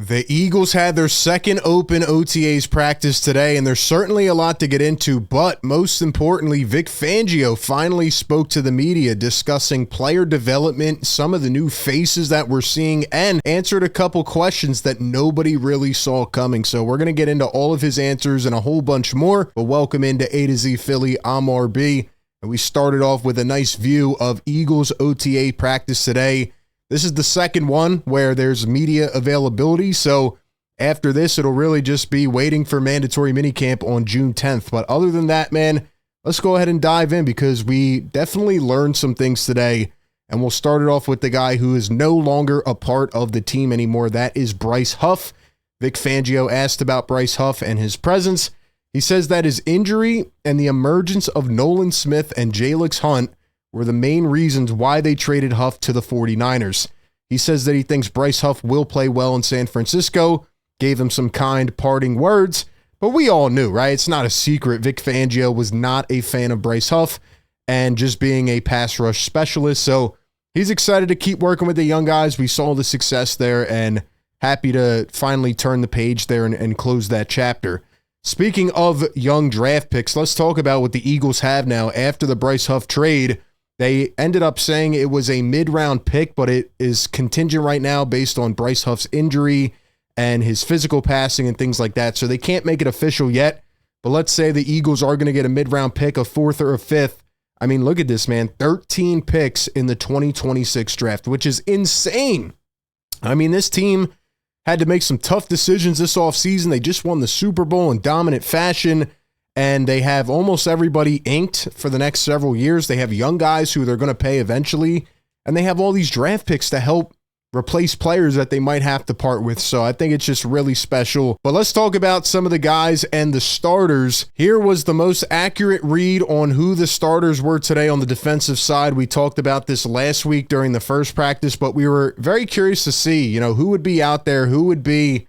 The Eagles had their second open OTAs practice today, and there's certainly a lot to get into, but most importantly, Vic Fangio finally spoke to the media discussing player development, some of the new faces that we're seeing, and answered a couple questions that nobody really saw coming. So we're going to get into all of his answers and a whole bunch more, but welcome into A to Z Philly. I'm RB, and we started off with a nice view of Eagles OTA practice today. This is the second one where there's media availability, so after this, it'll really just be waiting for mandatory minicamp on June 10th. But other than that, man, let's go ahead and dive in because we definitely learned some things today, and we'll start it off with the guy who is no longer a part of the team anymore. That is Bryce Huff. Vic Fangio asked about Bryce Huff and his presence. He says that his injury and the emergence of Nolan Smith and Jalix Hunt were the main reasons why they traded Huff to the 49ers. He says that he thinks Bryce Huff will play well in San Francisco, gave him some kind parting words, but we all knew, right? It's not a secret. Vic Fangio was not a fan of Bryce Huff and just being a pass rush specialist, so he's excited to keep working with the young guys. We saw the success there and happy to finally turn the page there and close that chapter. Speaking of young draft picks, let's talk about what the Eagles have now after the Bryce Huff trade. They ended up saying it was a mid-round pick, but it is contingent right now based on Bryce Huff's injury and his physical passing and things like that. So they can't make it official yet. But let's say the Eagles are going to get a mid-round pick, a fourth or a fifth. I mean, look at this, man. 13 picks in the 2026 draft, which is insane. I mean, this team had to make some tough decisions this offseason. They just won the Super Bowl in dominant fashion. And they have almost everybody inked for the next several years. They have young guys who they're going to pay eventually. And they have all these draft picks to help replace players that they might have to part with. So I think it's just really special. But let's talk about some of the guys and the starters. Here was the most accurate read on who the starters were today on the defensive side. We talked about this last week during the first practice, but we were very curious to see, who would be out there, who would be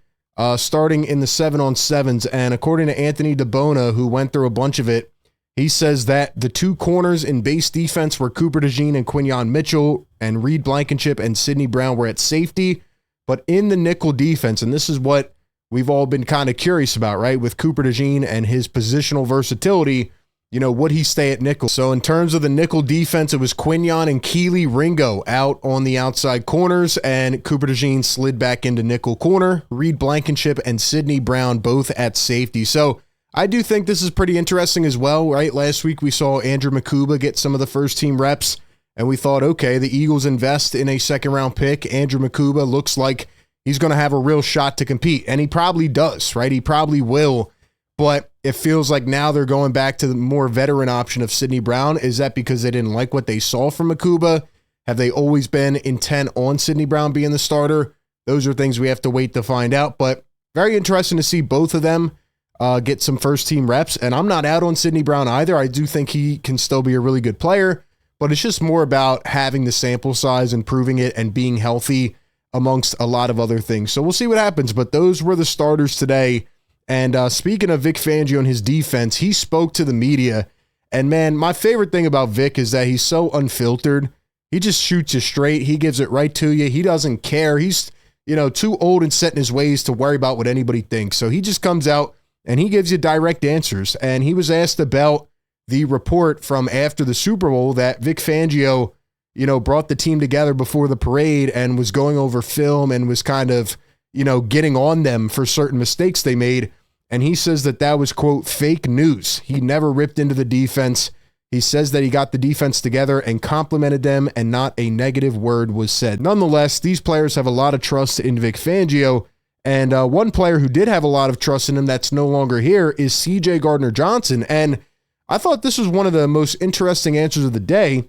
starting in the 7-on-7s, and according to Anthony DeBona, who went through a bunch of it, he says that the two corners in base defense were Cooper DeJean and Quinyon Mitchell, and Reed Blankenship and Sidney Brown were at safety. But in the nickel defense, and this is what we've all been kind of curious about, right, with Cooper DeJean and his positional versatility, would he stay at nickel? So in terms of the nickel defense, it was Quinyon and Keely Ringo out on the outside corners, and Cooper DeJean slid back into nickel corner. Reed Blankenship and Sidney Brown both at safety. So I do think this is pretty interesting as well, right? Last week we saw Andrew Nakobe get some of the first team reps, and we thought, okay, the Eagles invest in a second-round pick. Andrew Nakobe looks like he's going to have a real shot to compete, and he probably does, right? He probably will. But it feels like now they're going back to the more veteran option of Sidney Brown. Is that because they didn't like what they saw from Nakobe? Have they always been intent on Sidney Brown being the starter? Those are things we have to wait to find out. But very interesting to see both of them get some first-team reps. And I'm not out on Sidney Brown either. I do think he can still be a really good player. But it's just more about having the sample size and proving it and being healthy amongst a lot of other things. So we'll see what happens. But those were the starters today. And speaking of Vic Fangio and his defense, he spoke to the media. And, man, my favorite thing about Vic is that he's so unfiltered. He just shoots you straight. He gives it right to you. He doesn't care. He's, too old and set in his ways to worry about what anybody thinks. So he just comes out and he gives you direct answers. And he was asked about the report from after the Super Bowl that Vic Fangio, brought the team together before the parade and was going over film and was kind of, getting on them for certain mistakes they made. And he says that was, quote, fake news. He never ripped into the defense. He says that he got the defense together and complimented them, and not a negative word was said. Nonetheless, these players have a lot of trust in Vic Fangio. And one player who did have a lot of trust in him that's no longer here is CJ Gardner-Johnson. And I thought this was one of the most interesting answers of the day.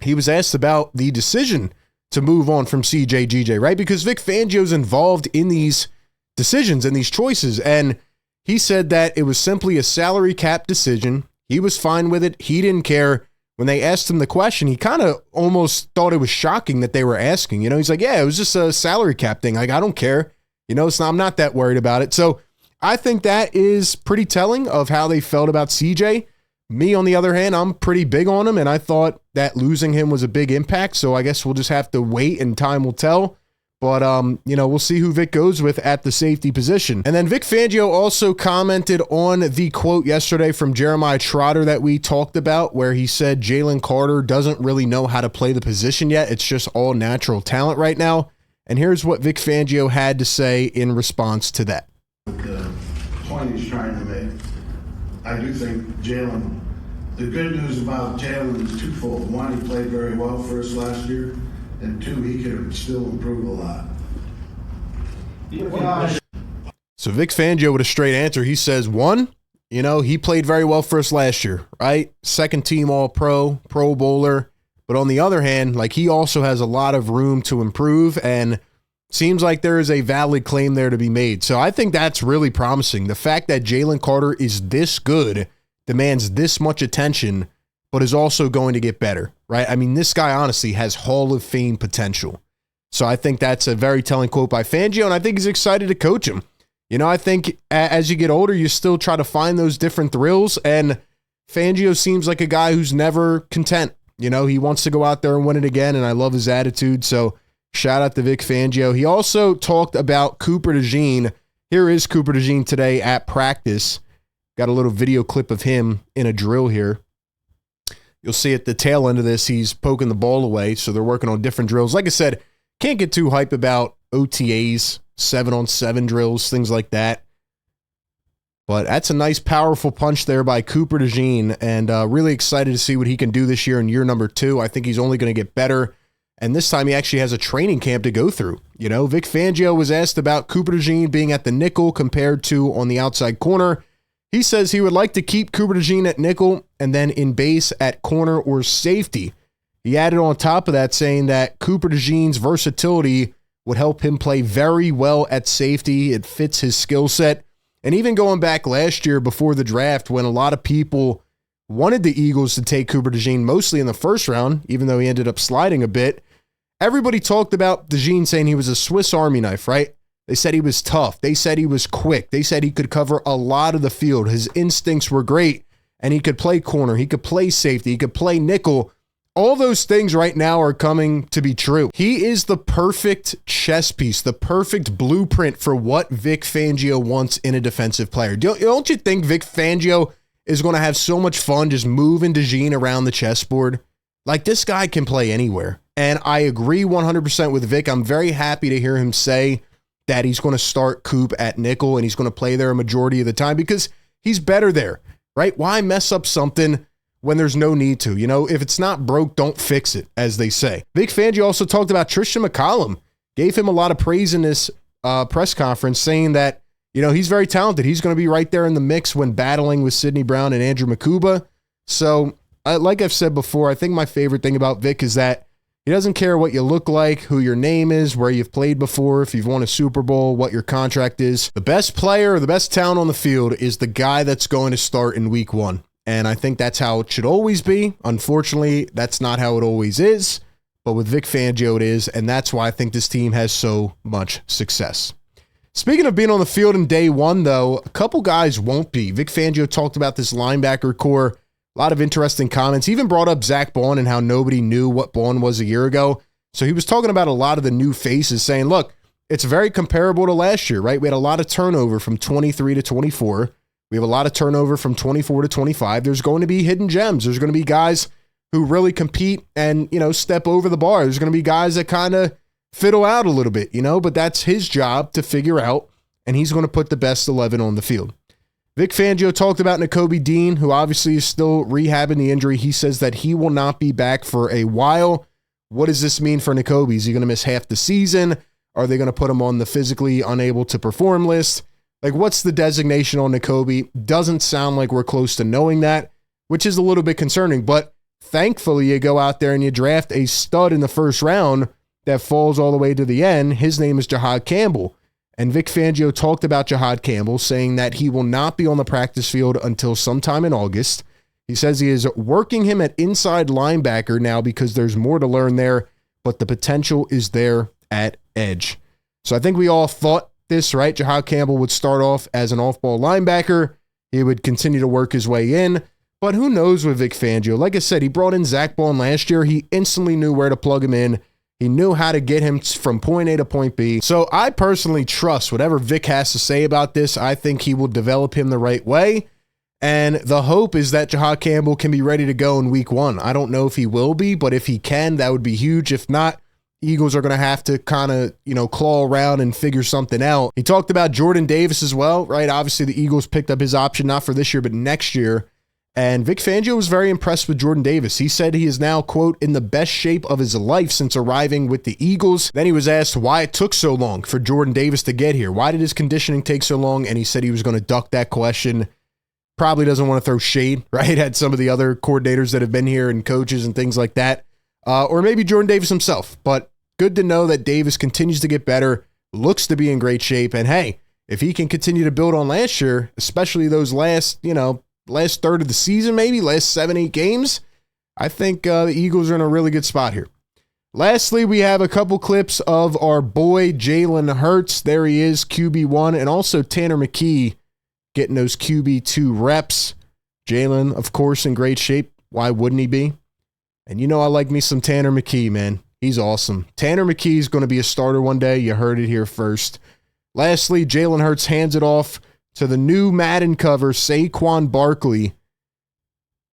He was asked about the decision to move on from CJGJ, right? Because Vic Fangio's involved in these decisions and these choices. And he said that it was simply a salary cap decision. He was fine with it. He didn't care. When they asked him the question, he kind of almost thought it was shocking that they were asking. He's like, yeah, it was just a salary cap thing. Like, I don't care. I'm not that worried about it. So I think that is pretty telling of how they felt about CJ. Me, on the other hand, I'm pretty big on him, and I thought that losing him was a big impact. So I guess we'll just have to wait and time will tell. But, we'll see who Vic goes with at the safety position. And then Vic Fangio also commented on the quote yesterday from Jeremiah Trotter that we talked about, where he said Jalen Carter doesn't really know how to play the position yet. It's just all natural talent right now. And here's what Vic Fangio had to say in response to that. The point he's trying to make, I do think Jalen, the good news about Jalen is twofold. One, he played very well for us last year. And two, he can still improve a lot. So Vic Fangio with a straight answer. He says, one, he played very well for us last year, right? Second team All-Pro, Pro Bowler. But on the other hand, he also has a lot of room to improve, and seems like there is a valid claim there to be made. So I think that's really promising. The fact that Jalen Carter is this good, demands this much attention, but is also going to get better, right? I mean, this guy honestly has Hall of Fame potential. So I think that's a very telling quote by Fangio, and I think he's excited to coach him. I think as you get older, you still try to find those different thrills, and Fangio seems like a guy who's never content. He wants to go out there and win it again, and I love his attitude. So shout out to Vic Fangio. He also talked about Cooper DeJean. Here is Cooper DeJean today at practice. Got a little video clip of him in a drill here. You'll see at the tail end of this, he's poking the ball away, so they're working on different drills. Like I said, can't get too hype about OTAs, 7-on-7 drills, things like that. But that's a nice, powerful punch there by Cooper DeJean, and really excited to see what he can do this year in year number 2. I think he's only going to get better, and this time he actually has a training camp to go through. Vic Fangio was asked about Cooper DeJean being at the nickel compared to on the outside corner. He says he would like to keep Cooper DeJean at nickel and then in base at corner or safety. He added on top of that saying that Cooper DeJean's versatility would help him play very well at safety. It fits his skill set. And even going back last year before the draft, when a lot of people wanted the Eagles to take Cooper DeJean mostly in the first round, even though he ended up sliding a bit, everybody talked about DeJean saying he was a Swiss Army knife, right? They said he was tough. They said he was quick. They said he could cover a lot of the field. His instincts were great, and he could play corner. He could play safety. He could play nickel. All those things right now are coming to be true. He is the perfect chess piece, the perfect blueprint for what Vic Fangio wants in a defensive player. Don't you think Vic Fangio is going to have so much fun just moving DeJean around the chessboard? This guy can play anywhere. And I agree 100% with Vic. I'm very happy to hear him say that he's going to start Coop at nickel and he's going to play there a majority of the time because he's better there, right? Why mess up something when there's no need to? If it's not broke, don't fix it, as they say. Vic Fangio also talked about Tristan McCollum, gave him a lot of praise in this press conference, saying that, he's very talented. He's going to be right there in the mix when battling with Sidney Brown and Andrew Nakobe. So, like I've said before, I think my favorite thing about Vic is that he doesn't care what you look like, who your name is, where you've played before, if you've won a Super Bowl, what your contract is. The best player or the best talent on the field is the guy that's going to start in week 1. And I think that's how it should always be. Unfortunately, that's not how it always is. But with Vic Fangio, it is. And that's why I think this team has so much success. Speaking of being on the field in day 1, though, a couple guys won't be. Vic Fangio talked about this linebacker core. A lot of interesting comments. He even brought up Zach Baun and how nobody knew what Baun was a year ago. So he was talking about a lot of the new faces, saying, look, it's very comparable to last year, right? We had a lot of turnover from 23 to 24. We have a lot of turnover from 24 to 25. There's going to be hidden gems. There's going to be guys who really compete and, step over the bar. There's going to be guys that kind of fiddle out a little bit, but that's his job to figure out, and he's going to put the best 11 on the field. Vic Fangio talked about Nakobe Dean, who obviously is still rehabbing the injury. He says that he will not be back for a while. What does this mean for Nakobe? Is he going to miss half the season? Are they going to put him on the physically unable to perform list? What's the designation on Nakobe? Doesn't sound like we're close to knowing that, which is a little bit concerning. But thankfully, you go out there and you draft a stud in the first round that falls all the way to the end. His name is Jihaad Campbell. And Vic Fangio talked about Jihaad Campbell, saying that he will not be on the practice field until sometime in August. He says he is working him at inside linebacker now because there's more to learn there, but the potential is there at edge. So I think we all thought this, right? Jihaad Campbell would start off as an off-ball linebacker. He would continue to work his way in, but who knows with Vic Fangio? Like I said, he brought in Zach Baun last year. He instantly knew where to plug him in. He knew how to get him from point A to point B. So I personally trust whatever Vic has to say about this. I think he will develop him the right way. And the hope is that Jihaad Campbell can be ready to go in week 1. I don't know if he will be, but if he can, that would be huge. If not, Eagles are going to have to kind of, claw around and figure something out. He talked about Jordan Davis as well, right? Obviously, the Eagles picked up his option, not for this year, but next year. And Vic Fangio was very impressed with Jordan Davis. He said he is now, quote, in the best shape of his life since arriving with the Eagles. Then he was asked why it took so long for Jordan Davis to get here. Why did his conditioning take so long? And he said he was going to duck that question. Probably doesn't want to throw shade, right, at some of the other coordinators that have been here and coaches and things like that. Or maybe Jordan Davis himself. But good to know that Davis continues to get better, looks to be in great shape. And hey, if he can continue to build on last year, especially those last third of the season, maybe last 7-8 games, I think the Eagles are in a really good spot here. Lastly, we have a couple clips of our boy Jalen Hurts. There he is, QB1, and also Tanner McKee getting those QB2 reps. Jalen, of course, in great shape. Why wouldn't he be? And I like me some Tanner McKee, man. He's awesome. Tanner McKee is going to be a starter one day. You heard it here first. Lastly, Jalen Hurts hands it off to the new Madden cover, Saquon Barkley.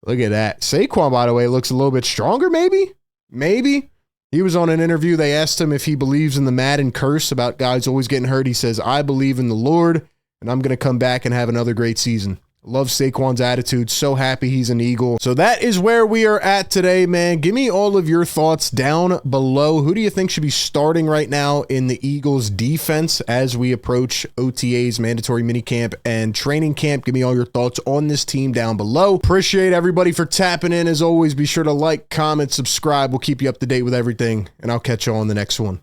Look at that. Saquon, by the way, looks a little bit stronger, maybe? Maybe. He was on an interview. They asked him if he believes in the Madden curse about guys always getting hurt. He says, I believe in the Lord, and I'm going to come back and have another great season. Love Saquon's attitude. So happy he's an Eagle. So that is where we are at today, man. Give me all of your thoughts down below. Who do you think should be starting right now in the Eagles defense as we approach OTAs, mandatory minicamp, and training camp? Give me all your thoughts on this team down below. Appreciate everybody for tapping in. As always, be sure to like, comment, subscribe. We'll keep you up to date with everything, and I'll catch you on the next one.